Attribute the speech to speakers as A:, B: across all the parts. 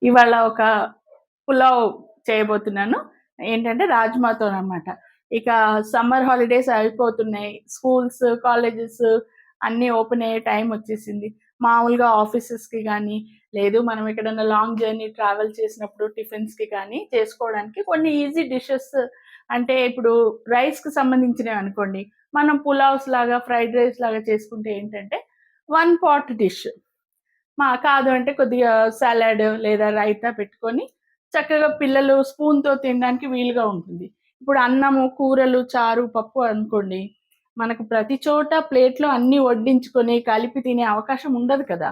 A: ఇవాళ ఒక పులావ్ చేయబోతున్నాను. ఏంటంటే రాజ్మాతో అనమాట. ఇక సమ్మర్ హాలిడేస్ అయిపోతున్నాయి. స్కూల్స్, కాలేజెస్ అన్నీ ఓపెన్ అయ్యే టైం వచ్చేసింది. మామూలుగా ఆఫీసెస్‌కి గానీ, లేదు మనం ఎక్కడన్నా లాంగ్ జర్నీ ట్రావెల్ చేసినప్పుడు టిఫిన్స్‌కి కానీ చేసుకోవడానికి కొన్ని ఈజీ డిషెస్ అంటే ఇప్పుడు రైస్‌కి సంబంధించినవి అనుకోండి. మనం పులావ్స్ లాగా, ఫ్రైడ్ రైస్ లాగా చేసుకుంటే ఏంటంటే వన్ పాట్ డిష్. కాదు అంటే కొద్దిగా సలాడ్ లేదా రైతా పెట్టుకొని చక్కగా పిల్లలు స్పూన్‌తో తినడానికి వీలుగా ఉంటుంది. ఇప్పుడు అన్నము, కూరలు, చారు, పప్పు అనుకోండి. మనకు ప్రతి చోట ప్లేట్‌లో అన్నీ వడ్డించుకొని కలిపి తినే అవకాశం ఉండదు కదా!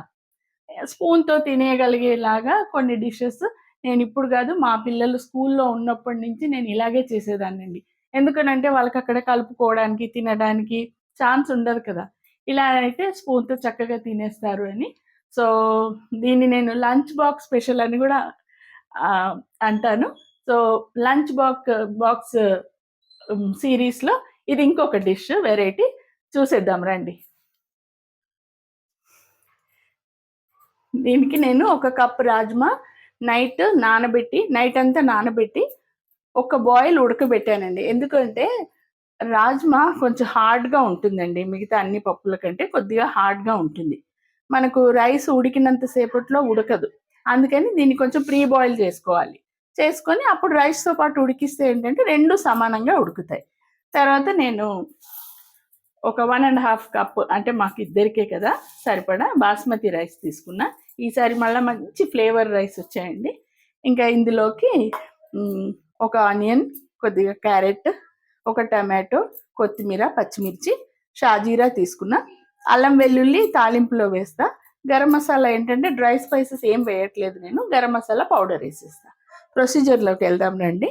A: స్పూన్‌తో తినేయగలిగేలాగా కొన్ని డిషెస్ నేనిప్పుడు గాదు, మా పిల్లలు స్కూల్లో ఉన్నప్పటి నుంచి నేను ఇలాగే చేసేదాన్నండి. ఎందుకనంటే వాళ్ళకక్కడ కలుపుకోవడానికి, తినడానికి ఛాన్స్ ఉండదు కదా! ఇలా అయితే స్పూన్‌తో చక్కగా తినేస్తారు అని. సో, దీన్ని నేను లంచ్ బాక్స్ స్పెషల్ అని గూడా ఆహ్, అంటాను. సో, లంచ్ బాక్స్ సీరీస్‌లో ఇది ఇంకొక డిష్ వెరైటీ చూసేద్దాం రండి. దీనికి నేను ఒక కప్ రాజ్మా నైట్ అంతా నానబెట్టి ఒక బాయిల్ ఉడకబెట్టానండి. ఎందుకంటే రాజ్మా కొంచెం హార్డ్‌గా ఉంటుందండి. మిగతా అన్ని పప్పుల కంటే కొద్దిగా హార్డ్‌గా ఉంటుంది. మనకు రైస్ ఉడికినంత సేపట్లో ఉడకదు. అందుకని దీన్ని కొంచెం ప్రీ బాయిల్ చేసుకోవాలి. చేసుకొని అప్పుడు రైస్‌తో పాటు ఉడికిస్తే ఏంటంటే 2 సమానంగా ఉడుకుతాయి. తర్వాత నేను ఒక 1 ½ కప్ అంటే మాకిద్దరికే కదా! సరిపడా బాస్మతి రైస్ తీసుకున్నా. ఈసారి మళ్ళా మంచి ఫ్లేవర్ రైస్ వచ్చాయండి. ఇంకా ఇందులోకి హ్మ్, ఒక ఆనియన్, కొద్దిగా క్యారెట్, ఒక టమాటో, కొత్తిమీర, పచ్చిమిర్చి, షాజీరా తీసుకున్నా. అల్లం వెల్లుల్లి తాలింపులో వేస్తా. గరం మసాలా ఏంటంటే డ్రై స్పైసెస్ ఏం వేయట్లేదు నేను. గరం మసాలా పౌడర్ ఏసేస్తా. ప్రొసీజర్‌లోకి వెళ్దాం రండి.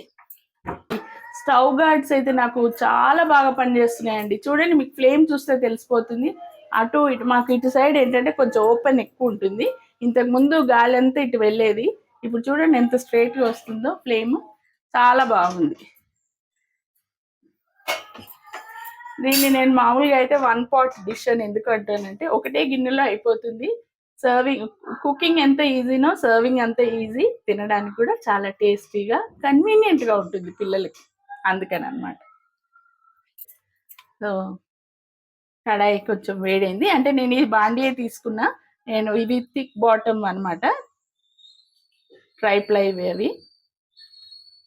A: స్టవ్ గార్డ్స్ అయితే నాకు చాలా బాగా పనిచేస్తున్నాయండి. చూడండి, మీకు ఫ్లేమ్ చూస్తే తెలిసిపోతుంది. అటు ఇటు మాకు ఇటు సైడ్ ఏంటంటే కొంచెం ఓపెన్ ఎక్కువ ఉంటుంది. ఇంతకుముందు గాలంతా ఇటు వెళ్ళేది. ఇప్పుడు చూడండి ఎంత స్ట్రెయిట్‌గా వస్తుందో ఫ్లేమ్. చాలా బాగుంది. దీన్ని నేను మామూలుగా అయితే వన్ పాట్ డిష్ అని ఎందుకు అంటానంటే ఒకటే గిన్నెలో అయిపోతుంది. సర్వింగ్ కుకింగ్ ఎంత ఈజీనో సర్వింగ్ అంత ఈజీ. తినడానికి కూడా చాలా టేస్టీగా, కన్వీనియంట్‌గా ఉంటుంది పిల్లలకి. అందుకననమాట. సో, కడాయి కొంచెం వేడైంది. అంటే నేను ఈ బాండియే తీసుకున్నా. నేను ఇది థిక్ బాటమ్ అనమాట. ట్రై ప్లైవి అవి.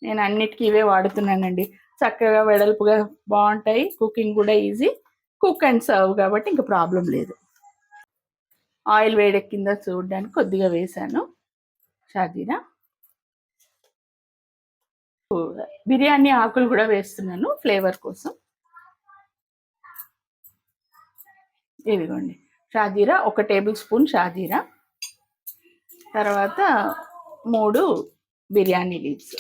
A: నేను అన్నిటికి ఇవే వాడుతున్నానండి. చక్కగా వెడల్పుగా బావుంటాయి. కుకింగ్ కూడా ఈజీ. కుక్ అండ్ సర్వ్ కాబట్టి ఇంక ప్రాబ్లమ్ లేదు. ఆయిల్ వేడెక్కిందా చూడడానికి కొద్దిగా వేశాను షాజీరా. బిర్యానీ ఆకులు కూడా వేస్తున్నాను ఫ్లేవర్ కోసం. ఇదిగోండి షాజీరా, 1 టేబుల్ స్పూన్ షాజీరా. తర్వాత 3 బిర్యానీ లీవ్స్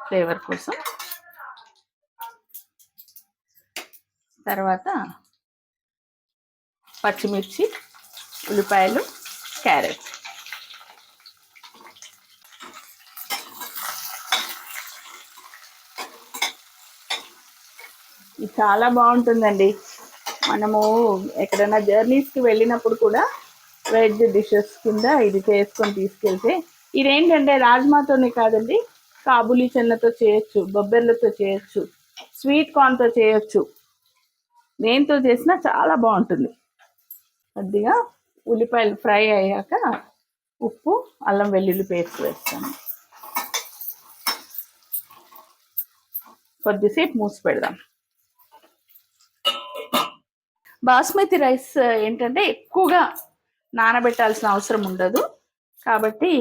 A: ఫ్లేవర్ కోసం. తర్వాత పచ్చిమిర్చి, ఉల్లిపాయలు, క్యారెట్. ఇది చాలా బాగుంటుందండి. మనము ఎక్కడైనా జర్నీస్కి వెళ్ళినప్పుడు కూడా వెజ్ డిషెస్ కింద ఇది చేసుకొని తీసుకెళ్తే, ఇదేంటంటే రాజ్మాతోనే కాదండి, కాబూలీ చెన్నతో చేయొచ్చు, బొబ్బర్లతో చేయొచ్చు, స్వీట్ కార్న్తో చేయొచ్చు. దేంతో చేసినా చాలా బాగుంటుంది. కొద్దిగా ఉల్లిపాయలు ఫ్రై అయ్యాక ఉప్పు, అల్లం వెల్లుల్లి పేస్ట్ వేస్తాను. కొద్దిసేపు మూసి పెడదాం. బాస్మతి రైస్ ఏంటంటే ఎక్కువగా నానబెట్టాల్సిన అవసరం ఉండదు. కాబట్టి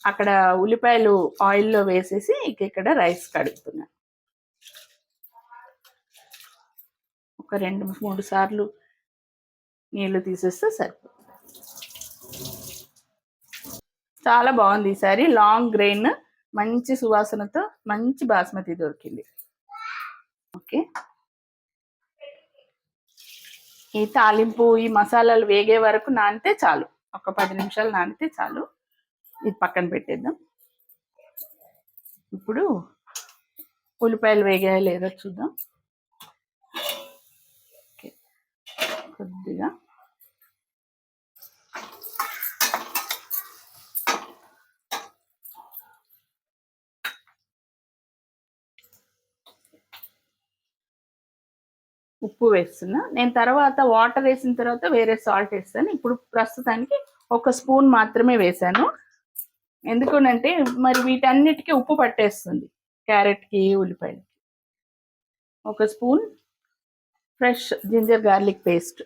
A: అక్కడ ఉల్లిపాయలు ఆయిల్లో వేసేసి ఇక్కడ రైస్ కడుగుతున్నాను. ఒక 2-3 సార్లు నీళ్లు తీసేస్తే సరిపోతుంది. చాలా బాగుంది. ఈసారి లాంగ్ గ్రెయిన్ మంచి సువాసనతో మంచి బాస్మతి దొరికింది. ఓకే, ఈ తాలింపు, ఈ మసాలాలు వేగే వరకు నానితే చాలు. ఒక 10 నిమిషాలు నానితే చాలు. ఇది పక్కన పెట్టేద్దాం. ఇప్పుడు ఉల్లిపాయలు వేగాయో లేదో చూద్దాం. కొద్దిగా ఉప్పు వేస్తున్నా. నేను తర్వాత వాటర్ వేసిన తర్వాత వేరే సాల్ట్ వేస్తాను. ఇప్పుడు ప్రస్తుతానికి ఒక స్పూన్ మాత్రమే వేసాను. ఎందుకనంటే మరి వీటన్నిటికీ ఉప్పు పట్టేస్తుంది, క్యారెట్కి ఉల్లిపాయలకి. ఒక spoon fresh ginger garlic paste.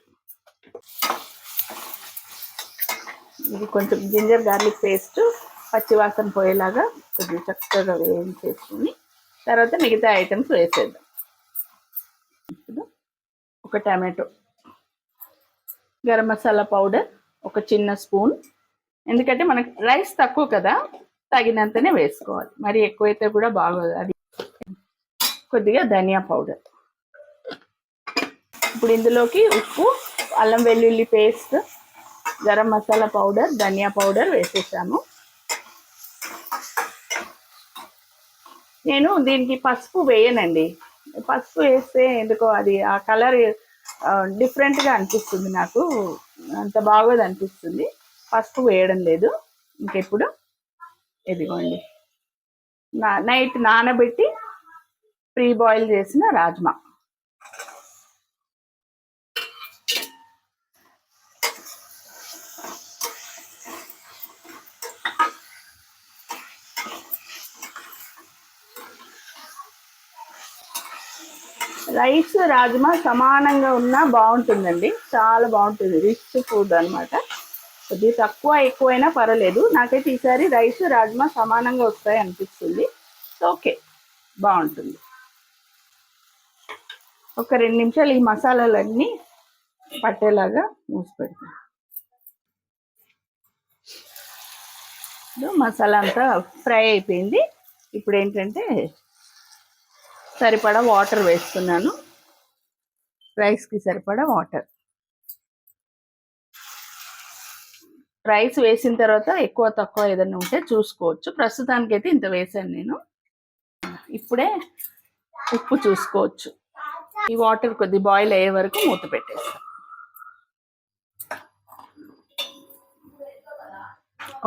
A: ఇది కొంచెం జింజర్ గార్లిక్ పేస్ట్ పచ్చివాసన పోయేలాగా కొద్దిగా చక్కగా వేయించేసుకుని తర్వాత మిగతా ఐటమ్స్ వేసేద్దాం. ఇప్పుడు ఒక టమాటో, గరం మసాలా పౌడర్ ఒక చిన్న స్పూన్. ఎందుకంటే మనకి రైస్ తక్కువ కదా, తగినంతనే వేసుకోవాలి, మరి ఎక్కువైతే కూడా బాగోదు అది. కొద్దిగా ధనియా పౌడర్. ఇప్పుడు ఇందులోకి ఉప్పు, అల్లం వెల్లుల్లి పేస్ట్, గరం మసాలా పౌడర్, ధనియా పౌడర్ వేసేసాను. నేను దీనికి పసుపు వేయనండి. పసుపు వేస్తే ఎందుకో అది ఆ కలర్ డిఫరెంట్గా అనిపిస్తుంది, నాకు అంత బాగోదు అనిపిస్తుంది. పసుపు వేయడం లేదు. ఇంకెప్పుడు ఇదిగోండి నైట్ నానబెట్టి ప్రీ బాయిల్ చేసిన రాజ్మా. రైస్ రాజ్మా సమానంగా ఉన్నా బాగుంటుందండి, చాలా బాగుంటుంది. రిచ్ ఫుడ్ అనమాట. కొద్దిగా తక్కువ ఎక్కువైనా పర్వాలేదు. నాకైతే ఈసారి రైస్ రాజ్మా సమానంగా వస్తాయి అనిపిస్తుంది. ఓకే, బాగుంటుంది. ఒక 2 నిమిషాలు ఈ మసాలాలన్నీ పట్టేలాగా మూసి పెడతాను. మసాలా అంతా ఫ్రై అయిపోయింది. ఇప్పుడు ఏంటంటే సరిపడా వాటర్ వేస్తున్నాను. రైస్కి సరిపడా వాటర్. రైస్ వేసిన తర్వాత ఎక్కువ తక్కువ ఏదైనా ఉంటే చూసుకోవచ్చు. ప్రస్తుతానికైతే ఇంత వేసాను నేను. ఇప్పుడే ఉప్పు చూసుకోవచ్చు. ఈ వాటర్ కొద్ది బాయిల్ అయ్యే వరకు మూత పెట్టేస్తాను.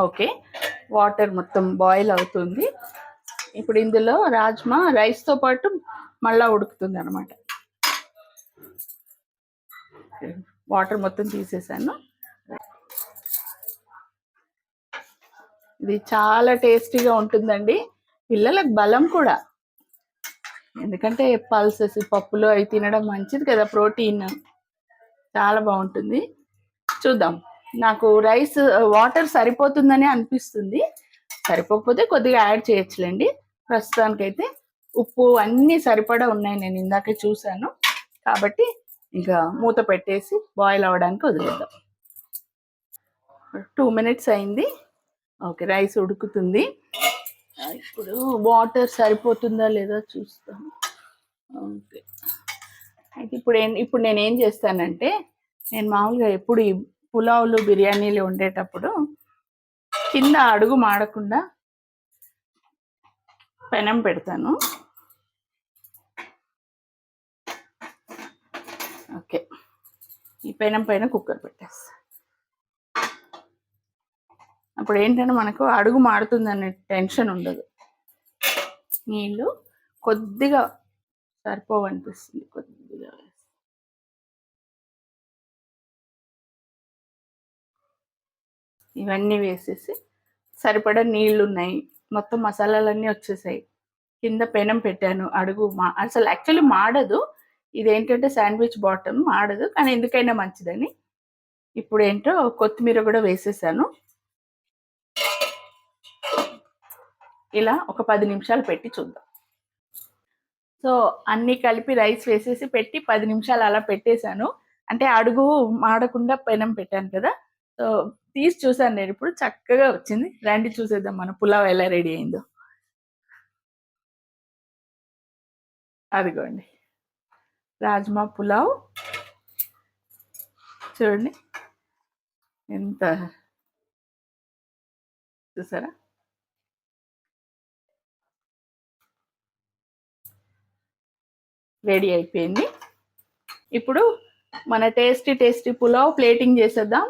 A: ఓకే, వాటర్ మొత్తం బాయిల్ అవుతుంది. ఇప్పుడు ఇందులో రాజ్మా రైస్తో పాటు మళ్ళా ఉడుకుతుంది అనమాట. వాటర్ మొత్తం తీసేసాను. ఇది చాలా టేస్టీగా ఉంటుందండి. పిల్లలకు బలం కూడా, ఎందుకంటే పల్సెస్ పప్పులు అవి తినడం మంచిది కదా, ప్రోటీన్ చాలా బాగుంటుంది. చూద్దాం. నాకు రైస్ వాటర్ సరిపోతుందని అనిపిస్తుంది. సరిపోకపోతే కొద్దిగా యాడ్ చేయొచ్చులేండి. ప్రస్తుతానికైతే ఉప్పు అన్నీ సరిపడా ఉన్నాయి, నేను ఇందాకే చూశాను. కాబట్టి ఇంకా మూత పెట్టేసి బాయిల్ అవ్వడానికి వదిలేద్దాం. 2 మినిట్స్ అయింది. ఓకే, రైస్ ఉడుకుతుంది. ఇప్పుడు వాటర్ సరిపోతుందా లేదా చూస్తాం. ఓకే, అయితే ఇప్పుడు నేను ఏం చేస్తానంటే, నేను మామూలుగా ఎప్పుడు ఈ పులావులు బిర్యానీలు వండేటప్పుడు కింద అడుగు మాడకుండా పెనం పెడతాను. ఓకే, ఈ పెనం పైన కుక్కర్ పెట్టేస్తా. అప్పుడు ఏంటంటే మనకు అడుగు మాడుతుందనే టెన్షన్ ఉండదు. నీళ్ళు కొద్దిగా సరిపోవనిపిస్తుంది, కొద్దిగా ఇవన్నీ వేసేసి సరిపడా నీళ్ళు ఉన్నాయి, మొత్తం మసాలాలన్నీ వచ్చేసాయి. కింద పెనం పెట్టాను. అడుగు అసలు యాక్చువల్లీ మాడదు, ఇదేంటంటే శాండ్విచ్ బాటమ్ మాడదు, కానీ ఎందుకైనా మంచిదని ఇప్పుడు ఏంటో కొత్తిమీర కూడా వేసేసాను. ఇలా ఒక 10 నిమిషాలు పెట్టి చూద్దాం. సో అన్నీ కలిపి రైస్ వేసేసి పెట్టి 10 నిమిషాలు అలా పెట్టేశాను. అంటే అడుగు మాడకుండా పెనం పెట్టాను కదా. సో తీసి చూసాను నేను, ఇప్పుడు చక్కగా వచ్చింది. రండి చూసేద్దాం మన పులావ్ ఎలా రెడీ అయిందో. అదిగోండి రాజ్మా పులావ్, చూడండి ఎంత, చూసారా? రెడీ అయిపోయింది. ఇప్పుడు మన టేస్టీ పులావ్ ప్లేటింగ్ చేసేద్దాం.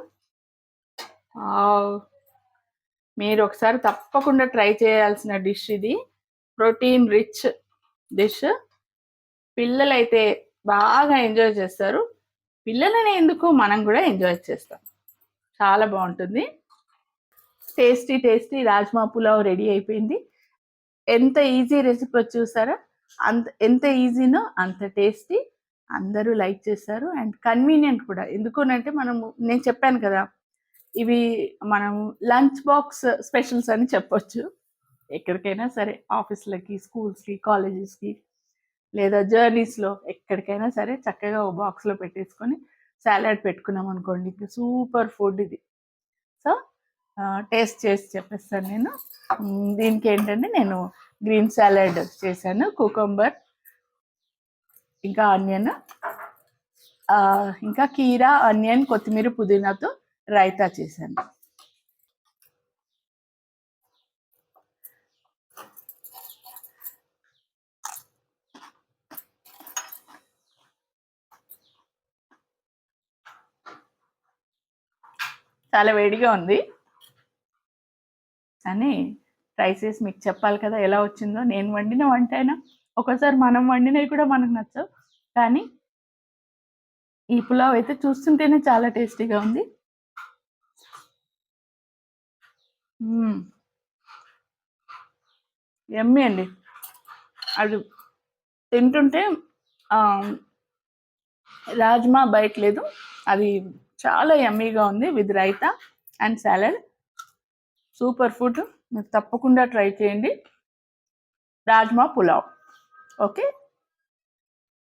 A: మీరు ఒకసారి తప్పకుండా ట్రై చేయాల్సిన డిష్ ఇది. Protein rich dish. పిల్లలైతే బాగా ఎంజాయ్ చేస్తారు. పిల్లలని ఎందుకు, మనం కూడా ఎంజాయ్ చేస్తాం. చాలా బాగుంటుంది. Tasty tasty rajma pulao ready అయిపోయింది. ఎంత ఈజీ రెసిపీ చూసారా? ఎంత ఈజీనో అంత టేస్టీ. అందరూ లైక్ చేస్తారు అండ్ కన్వీనియంట్ కూడా. ఎందుకునంటే నేను చెప్పాను కదా, ఇవి మనం లంచ్ బాక్స్ స్పెషల్స్ అని చెప్పొచ్చు. ఎక్కడికైనా సరే, ఆఫీస్‌లకి, స్కూల్స్‌కి, కాలేజెస్‌కి లేదా జర్నీస్‌లో ఎక్కడికైనా సరే చక్కగా ఓ బాక్స్‌లో పెట్టేసుకొని సాలడ్ పెట్టుకున్నాం అనుకోండి, ఇంక సూపర్ ఫుడ్ ఇది. సో, టేస్ట్ చేసి చెప్పేస్తాను నేను. దీనికేంటంటే నేను గ్రీన్ సాలడ్ చేశాను. కుకుంబర్, ఇంకా ఆనియన్, ఇంకా కీరా, ఆనియన్, కొత్తిమీర, పుదీనాతో రైతా చేశాను. చాలా వేడిగా ఉంది అని ట్రై చేసి మీకు చెప్పాలి కదా ఎలా వచ్చిందో. నేను వండిన వంట అయినా ఒకసారి మనం వండినవి కూడా మనకు నచ్చవు, కానీ ఈ పులావ్ అయితే చూస్తుంటేనే చాలా టేస్టీగా ఉంది. యమ్మీ అండి. అది తింటుంటే రాజ్మా బయట లేదు, అది చాలా యమ్మీగా ఉంది with raita and salad. Super food. మీరు తప్పకుండా ట్రై చేయండి రాజ్మా పులావ్. ఓకే.